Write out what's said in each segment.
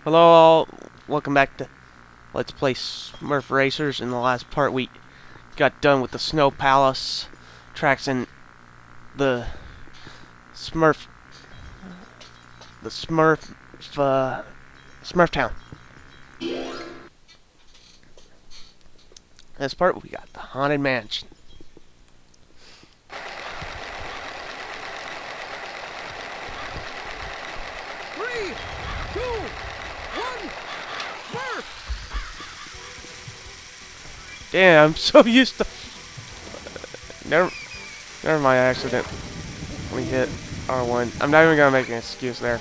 Hello all, welcome back to Let's Play Smurf Racers. In the last part we got done with the Snow Palace tracks in the Smurf, the Smurf, Smurf Town. This part we got the Haunted Mansion. 3, 2, 1, Smurf! Damn, I'm so used to... Never mind, I accidentally hit R1. I'm not even gonna make an excuse there.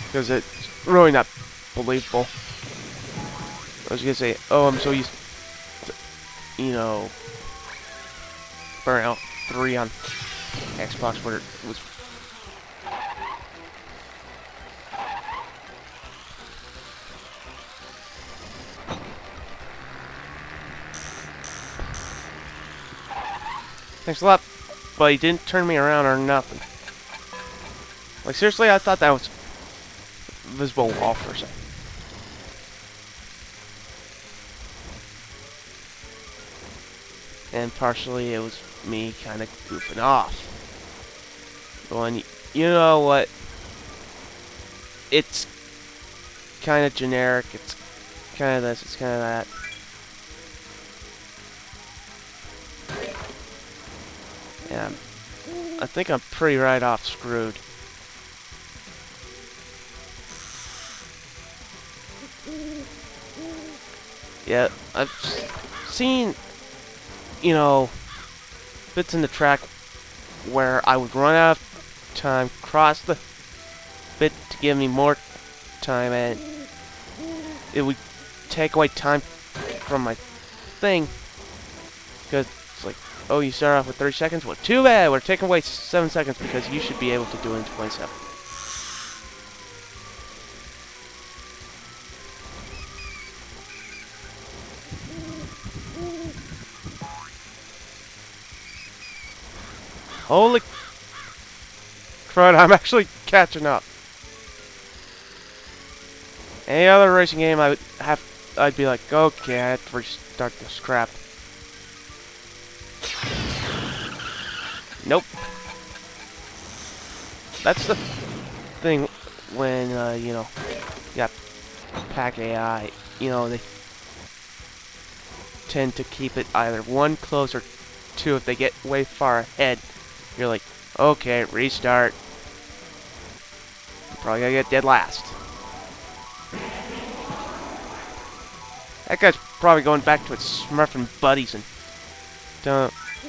Because it's really not believable. I was gonna say, oh, I'm so used to, Burnout 3 on Xbox where it was... Thanks a lot, but he didn't turn me around or nothing. Like, seriously, I thought that was a visible wall for a second. And partially it was me kind of goofing off. Going, you know what? It's kind of generic. It's kind of this. It's kind of that. Yeah, I think I'm pretty right off screwed. Yeah, I've seen, bits in the track where I would run out of time, cross the bit to give me more time, and it would take away time from my thing. Because it's like, oh, you start off with 30 seconds? Well, too bad, we're taking away 7 seconds because you should be able to do it in 27. Holy crud, I'm actually catching up. Any other racing game I'd be like, okay, I have to restart this crap. Nope. That's the thing when, you got Pack AI, they tend to keep it either one close or two if they get way far ahead. You're like, okay, restart. You're probably gonna get dead last. That guy's probably going back to its smurfing buddies and...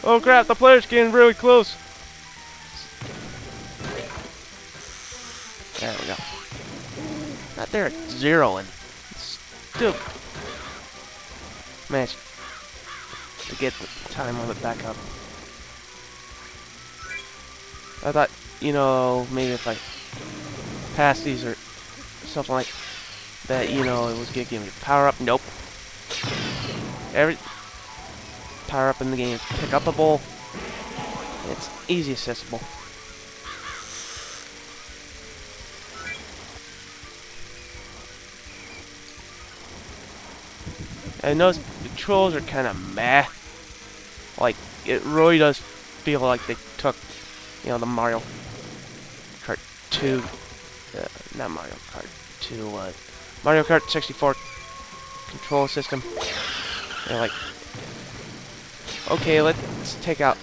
oh crap, the player's getting really close. There we go. Not there at 0 and still managed to get the time limit back up. I thought, maybe if I pass these or something like that, it was gonna give me a power up. Nope. Every power up in the game is pick upable. It's easy accessible. I noticed the controls are kind of meh. Like, it really does feel like they took, the Mario Kart 2, not Mario Kart 2, Mario Kart 64 control system. They're like, okay, let's take out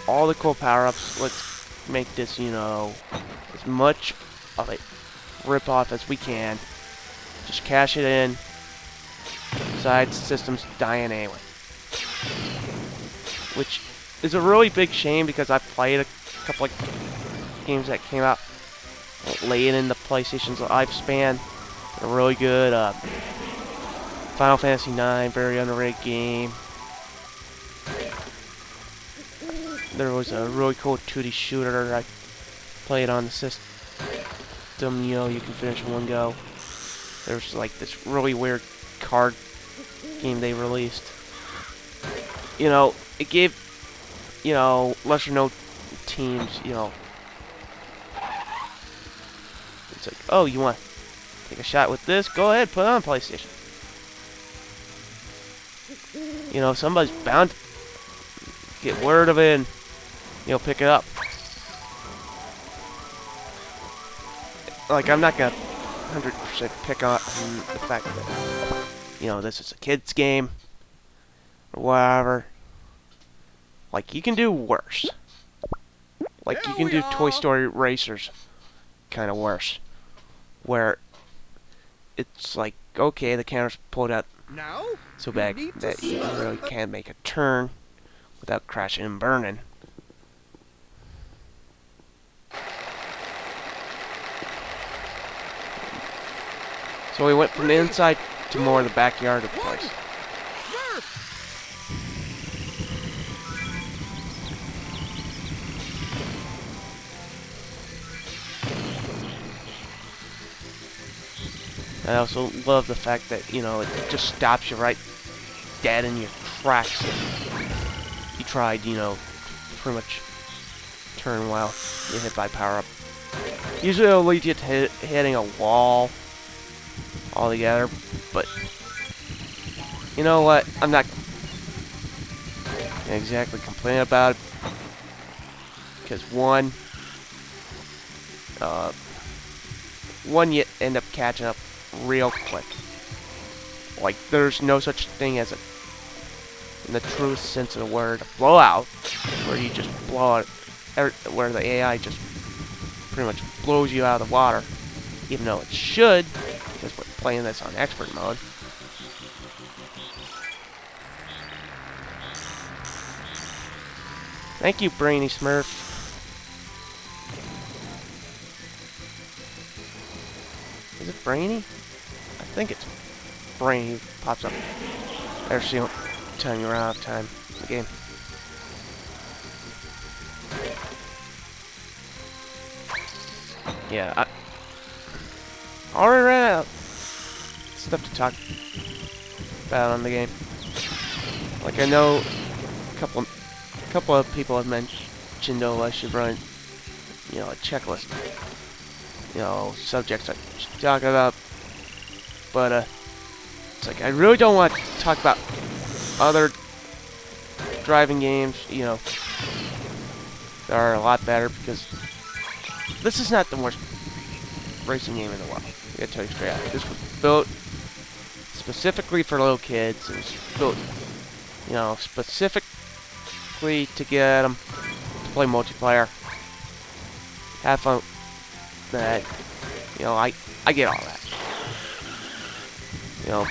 all the cool power-ups. Let's make this, as much of a rip-off as we can. Just cash it in. Besides, system's dying anyway. Which is a really big shame because I played a couple of games that came out late in the PlayStation's lifespan. They're really good. Final Fantasy IX, very underrated game. There was a really cool 2D shooter I played on the system. You can finish in one go. There's like this really weird card game they released. It gave, lesser known teams, it's like, oh, you want take a shot with this, go ahead, put it on PlayStation. You know, somebody's bound to get word of it and, you know, pick it up. Like, I'm not gonna 100% pick up on the fact that, you know, this is a kid's game or whatever. Like, you can do worse. Like, you can do Toy Story Racers kind of worse. Where it's like, okay, the camera's pulled out Now, so back that you really can't make a turn without crashing and burning. So we went from the inside to more of the backyard of the place. I also love the fact that, you know, it just stops you right dead in your tracks. You tried, you know, pretty much turn while you hit by power up. Usually it'll lead you to hitting a wall altogether, but you know what? I'm not gonna exactly complain about it because one, you end up catching up real quick. Like, there's no such thing as a, in the truest sense of the word, a blowout, where you just blow out, where the AI just pretty much blows you out of the water, even though it should, because we're playing this on expert mode. Thank you, Brainy Smurf. Is it Brainy? I think it's Brainy. Pops up. There's the only time you run out of time in the game. Yeah, I already ran out stuff to talk about on the game. Like, I know a couple of people have mentioned, oh, I should run, you know, a checklist. You know, subjects I should talk about. But, it's like, I really don't want to talk about other driving games, you know, that are a lot better, because this is not the worst racing game in the world. I gotta tell you straight out. This was built specifically for little kids. It was built, you know, specifically to get them to play multiplayer. Have fun with that. You know, I get all that. You know,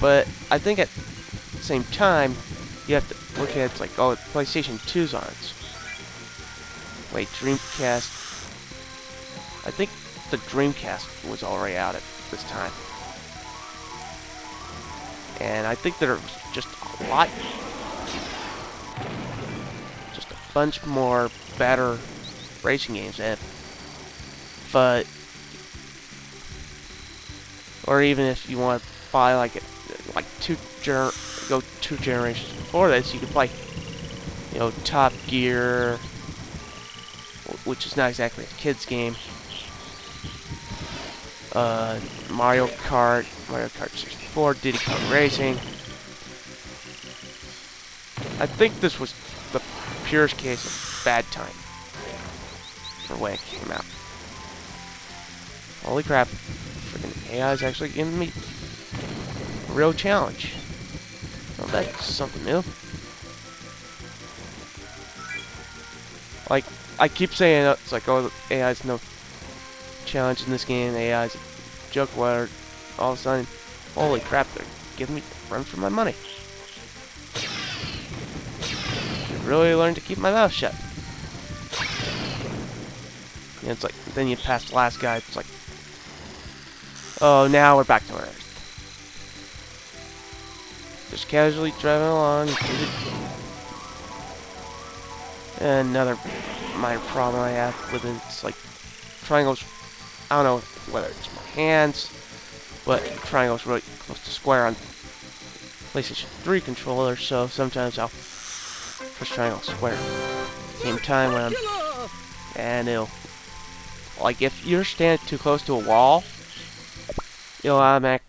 but I think at the same time, you have to look at it, it's like, oh, PlayStation 2's on it. Wait, Dreamcast. I think the Dreamcast was already out at this time. And I think there was just a lot, just a bunch more better racing games. But, or even if you want to buy like go 2 generations before this, you could play, you know, Top Gear, which is not exactly a kid's game. Mario Kart 64, Diddy Kong Racing. I think this was the purest case of bad time for when it came out. Holy crap, freaking AI is actually giving me a real challenge. Well, that's something new. Like, I keep saying it's like, oh, AI's no challenge in this game, AI's a joke, where all of a sudden, holy crap, they're giving me a run for my money. Should really learn to keep my mouth shut. And it's like, then you pass the last guy, it's like, oh, now we're back to Earth. Just casually driving along. And another minor problem I have with it, it's like triangles. I don't know whether it's my hands, but triangles really close to square on PlayStation 3 controller, so sometimes I'll push triangle square at the same time when and it'll, like, if you're standing too close to a wall, it'll automatically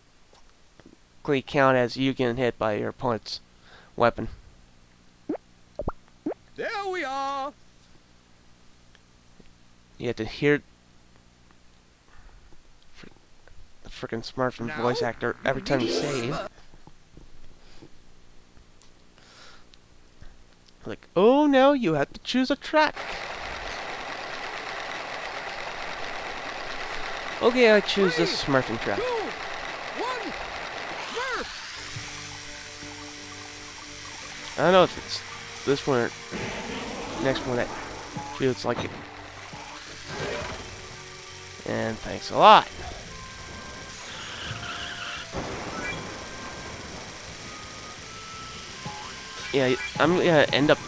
count as you getting hit by your opponent's weapon. There we are. You have to hear the frickin' Smurf and voice actor every time you save. Like, oh no, you have to choose a track. Okay, I choose this Smurfing track. 2, 1, Smurf. I don't know if it's this one or next one that feels like it. And thanks a lot. Yeah, I'm gonna end up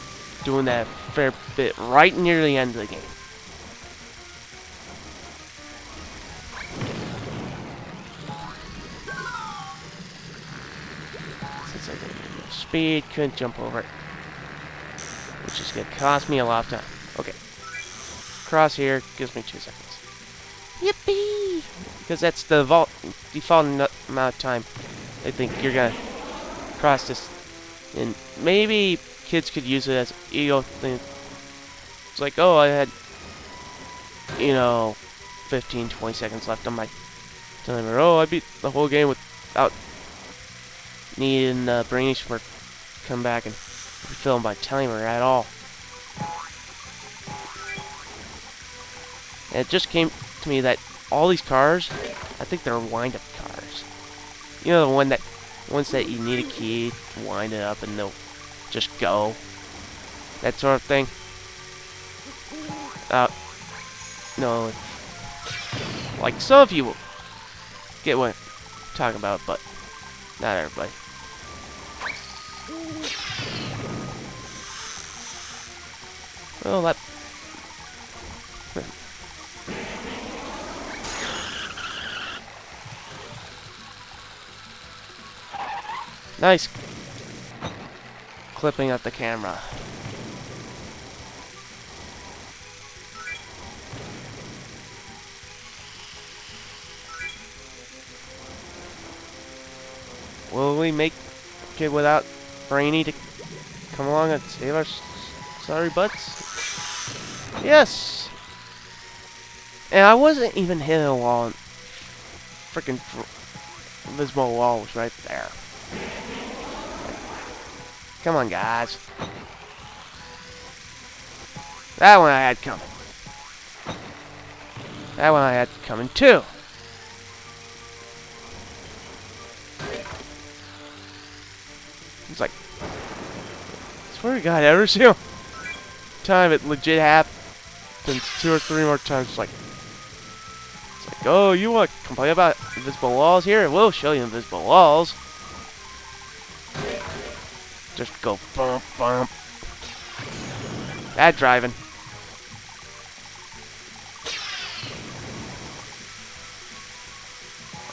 doing that a fair bit right near the end of the game. Since I didn't have enough speed, couldn't jump over it. Which is gonna cost me a lot of time. Okay. Cross here, gives me 2 seconds. Yippee! Because that's the default amount of time I think you're gonna cross this. And maybe kids could use it as an ego thing. It's like, oh, I had, 15, 20 seconds left on my timer. Oh, I beat the whole game without needing Brainy Smurf to come back and refill my timer at all. And it just came to me that all these cars, I think they're wind-up cars. You know, the ones that you need a key to wind it up and they'll just go. That sort of thing. No. Like, some of you will get what I'm talking about, but not everybody. Well, that... Nice clipping up the camera. Will we make it without Brainy to come along and save our sorry butts? Yes! And I wasn't even hitting a wall. Freaking invisible wall was right there. Come on, guys. That one I had coming. That one I had coming too. It's like, I swear to God, every single time it legit happens 2 or 3 more times. It's like, oh, you want to complain about invisible walls? Here, we'll show you invisible walls. Just go bump, bump. Bad driving.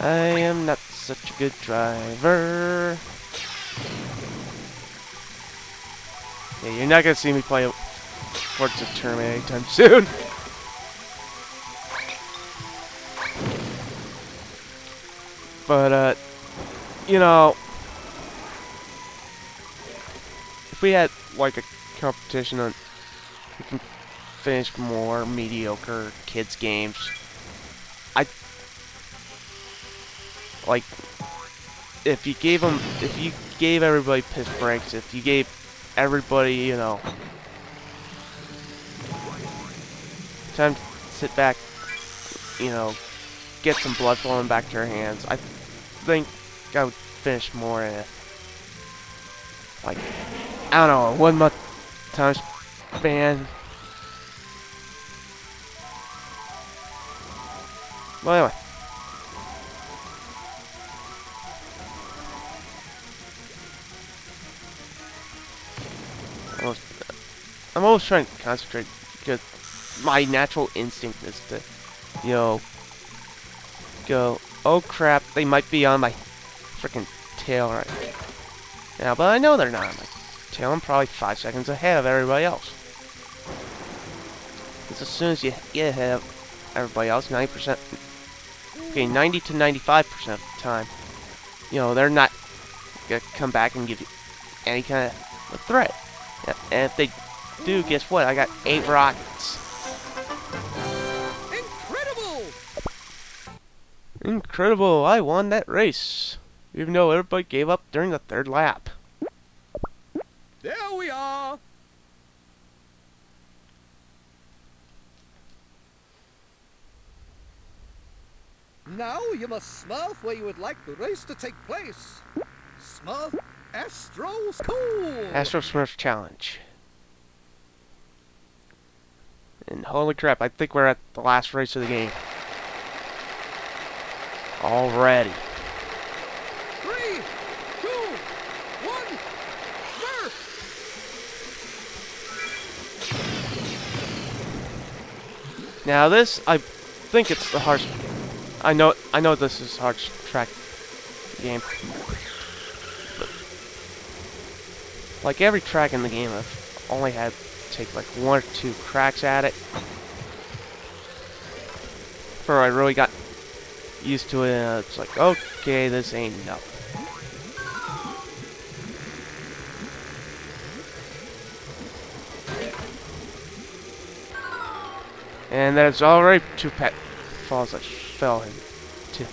I am not such a good driver. Yeah, you're not gonna see me play Forza Tournament anytime soon. But, if we had, like, a competition on who can finish more mediocre kids' games, like, if you gave everybody piss breaks, if you gave everybody, time to sit back, get some blood flowing back to your hands, I think I would finish more in a, like, I don't know, a 1 month time span. Well, anyway. I'm always trying to concentrate because my natural instinct is to, go, oh crap, they might be on my freaking tail right now, but I know they're not on my tail. I'm probably 5 seconds ahead of everybody else. Because as soon as you get ahead of everybody else, 90% okay, 90 to 95% of the time, you know, they're not gonna come back and give you any kind of a threat. Yeah, and if they do, guess what? I got 8 rockets. Incredible! Incredible! I won that race, even though everybody gave up during the 3rd lap. There we are. Now you must Smurf where you would like the race to take place. Smurf Astro School. Astro Smurf Challenge. And holy crap, I think we're at the last race of the game. Already. 3, 2, 1, Smurf! Now this, I think it's the hardest. I know this is hard track game. But like every track in the game, I've only had to take like 1 or 2 cracks at it before I really got used to it. And it's like, okay, this ain't nothing. And there's already 2 falls I fell into.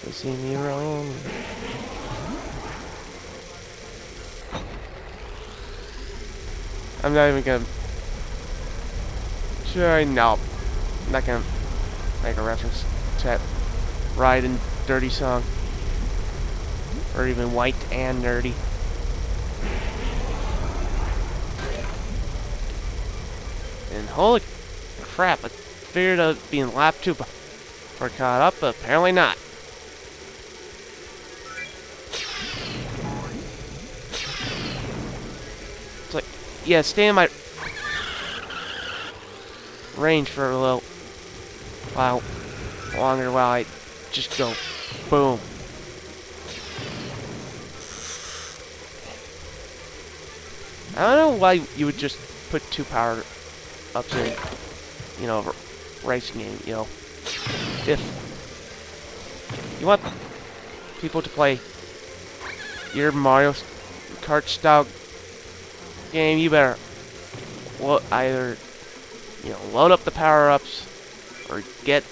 They see me wrong. I'm not even gonna try. No, I'm not gonna make a reference to that Ride and Dirty song, or even White and Nerdy. And holy crap, I figured I'd be in lap 2 before I caught up, but apparently not. It's like, yeah, stay in my range for a little while longer while I just go boom. I don't know why you would just put 2 power ups in, you know, a racing game, you know. If you want people to play your Mario Kart style game, you better either, you know, load up the power ups or get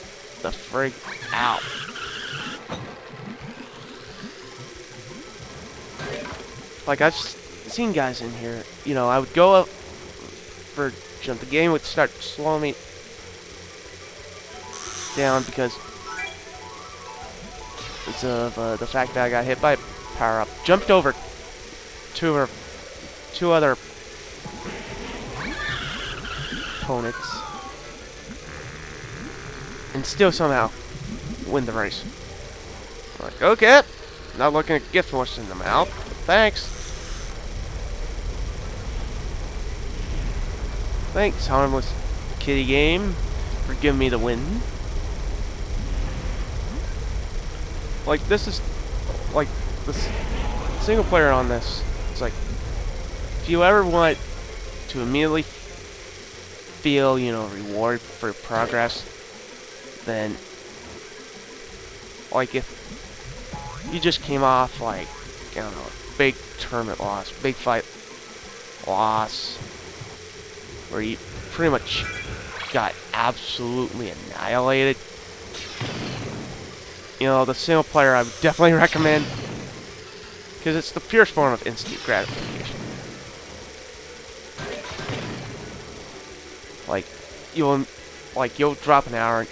the frig out. Like, I've seen guys in here, you know, I would go up for jump. The game would start slowing me down because of the fact that I got hit by a power up. Jumped over 2 other opponents and still somehow win the race. Like, okay, not looking at gift horse in the mouth. Thanks. Thanks, harmless kitty game, for giving me the win. Like, this is, like, the single player on this. It's like, if you ever want to immediately feel, you know, reward for progress, then, like, if you just came off, like, I don't know, big tournament loss, big fight loss, where you pretty much got absolutely annihilated, you know, the single player I would definitely recommend, because it's the purest form of instant gratification. Like, you'll drop an hour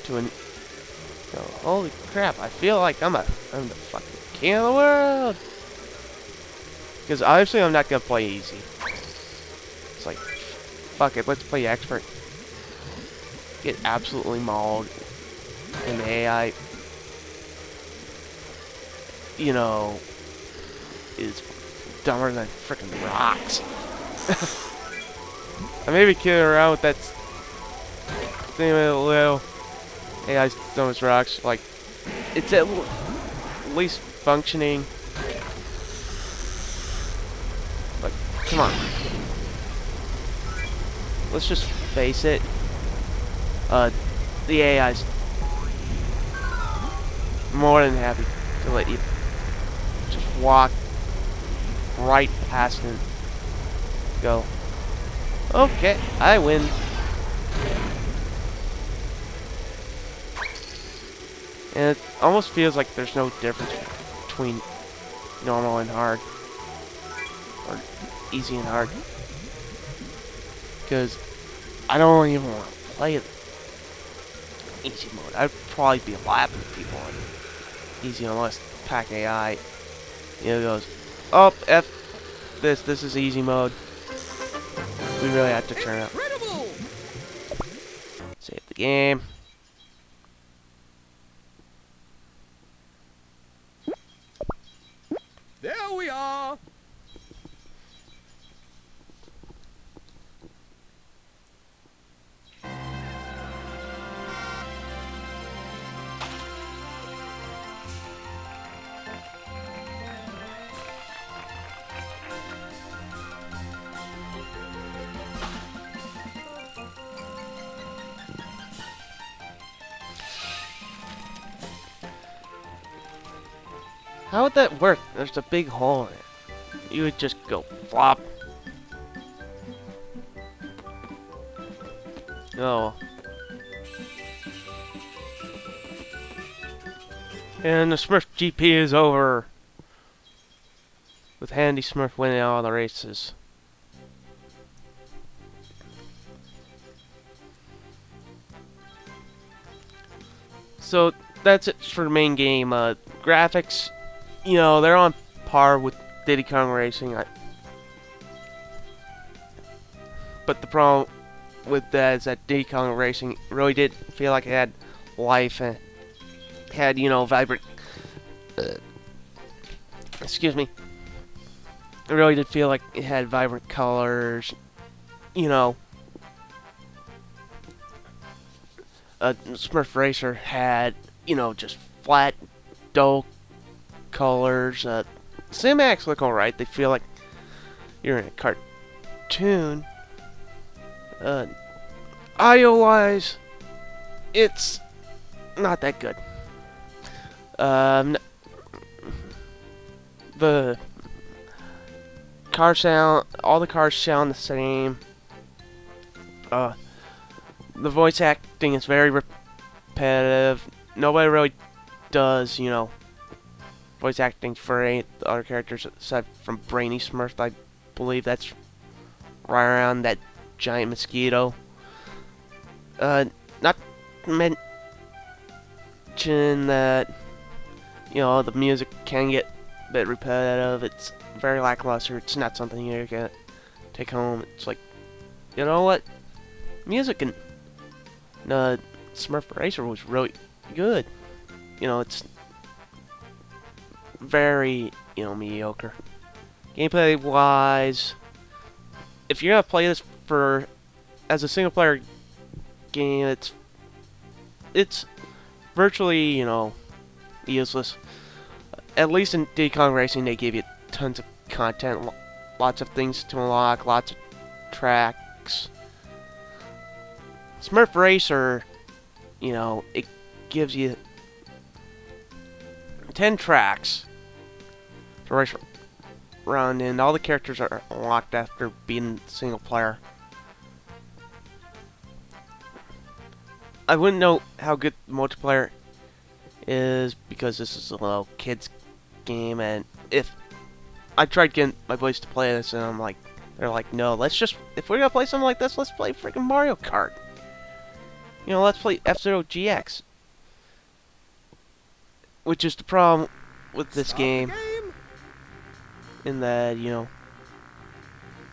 to an, you know, holy crap, I feel like I'm the fucking king of the world. Because obviously I'm not gonna play easy. It's like, fuck it, let's play expert. Get absolutely mauled. And the AI, you know, is dumber than frickin' rocks. I may be kidding around with that Think of it a little. AI throwing rocks. Like, it's at least functioning. Like, come on. Let's just face it. The AI's more than happy to let you just walk right past and go, okay, I win. And it almost feels like there's no difference between normal and hard. Or easy and hard. Because I don't even want to play it easy mode. I'd probably be lapping people on easy unless Pack AI, you know, goes, oh, F this is easy mode. We really have to turn up. Save the game. There we are. How would that work? There's a big hole in it. You would just go flop. Oh. And the Smurf GP is over. With Handy Smurf winning all the races. So that's it for the main game. Graphics, you know, they're on par with Diddy Kong Racing. But the problem with that is that Diddy Kong Racing really did feel like it had life and had, you know, vibrant. Excuse me. It really did feel like it had vibrant colors. You know, Smurf Racer had, you know, just flat, dull colors. Cinematics look alright. They feel like you're in a cartoon. Audio-wise, it's not that good. The car sound, all the cars sound the same. The voice acting is very repetitive. Nobody really does, you know, voice acting for any other characters aside from Brainy Smurf. I believe that's right around that giant mosquito. Not to mention that, you know, the music can get a bit repetitive. It's very lackluster. It's not something you're gonna take home. It's like, you know what? Music in Smurf Racer was really good. You know, it's very, you know, mediocre. Gameplay wise, if you're gonna play this as a single player game, it's virtually, you know, useless. At least in Diddy Kong Racing, they gave you tons of content, lots of things to unlock, lots of tracks. Smurf Racer, you know, it gives you 10 tracks to race around, and all the characters are unlocked after being single player. I wouldn't know how good multiplayer is because this is a little kids game, and if I tried getting my boys to play this, and they're like, no, if we're gonna play something like this, let's play freaking Mario Kart. You know, let's play F-Zero GX. Which is the problem with this game. In that, you know,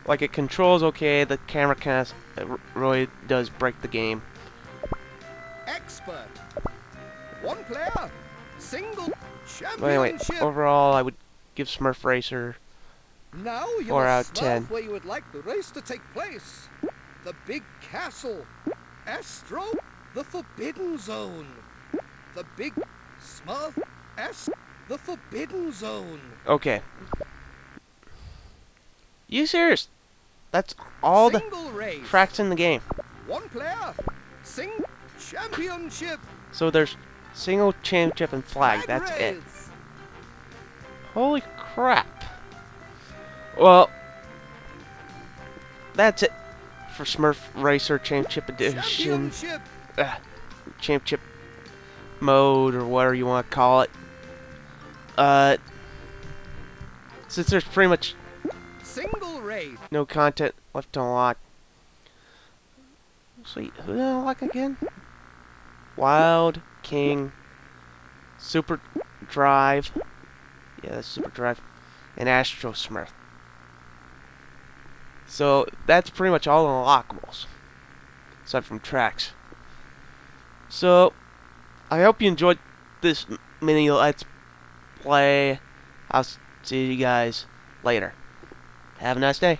like, it controls okay, the camera kind of really does break the game. Expert. One player. Single championship. But anyway, overall, I would give Smurf Racer Now you 4 out must of 10. Smurf where you would like the race to take place. The big castle. Astro, the Forbidden Zone. The Big Smurf S, the Forbidden Zone. Okay. You serious? That's all the Single race. tracks in the game. One player. Sing championship. So there's single championship and flag. That's it. race. Holy crap. Well, that's it for Smurf Racer Championship Edition. Championship. Championship mode, or whatever you want to call it. Since there's pretty much Single race. no content left to unlock. Sweet, who did I unlock again? Wild King, Super Drive. Yeah, that's Super Drive. And Astro Smurf. So that's pretty much all the unlockables, aside from tracks. So I hope you enjoyed this mini Let's Play. I'll see you guys later. Have a nice day.